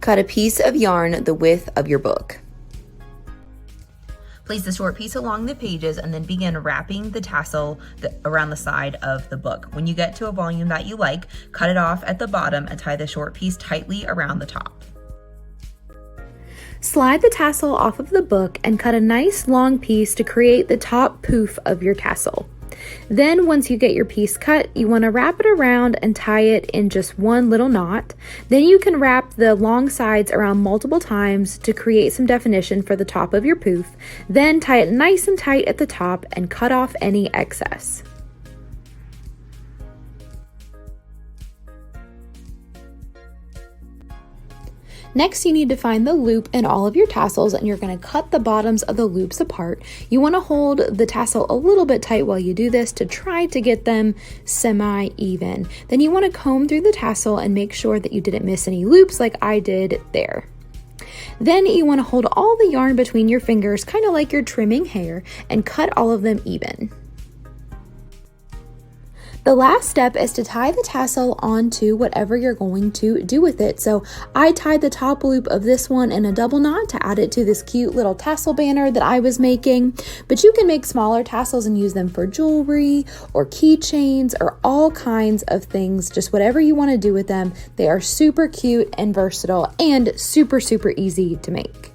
Cut a piece of yarn the width of your book. Place the short piece along the pages and then begin wrapping the tassel around the side of the book. When you get to a volume that you like, cut it off at the bottom and tie the short piece tightly around the top. Slide the tassel off of the book and cut a nice long piece to create the top poof of your tassel. Then once you get your piece cut, you want to wrap it around and tie it in just one little knot. Then you can wrap the long sides around multiple times to create some definition for the top of your poof. Then tie it nice and tight at the top and cut off any excess. Next, you need to find the loop in all of your tassels, and you're going to cut the bottoms of the loops apart. You want to hold the tassel a little bit tight while you do this to try to get them semi-even. Then you want to comb through the tassel and make sure that you didn't miss any loops like I did there. Then you want to hold all the yarn between your fingers, kind of like you're trimming hair, and cut all of them even. The last step is to tie the tassel onto whatever you're going to do with it. So I tied the top loop of this one in a double knot to add it to this cute little tassel banner that I was making. But you can make smaller tassels and use them for jewelry or keychains or all kinds of things, just whatever you want to do with them. They are super cute and versatile and super, super easy to make.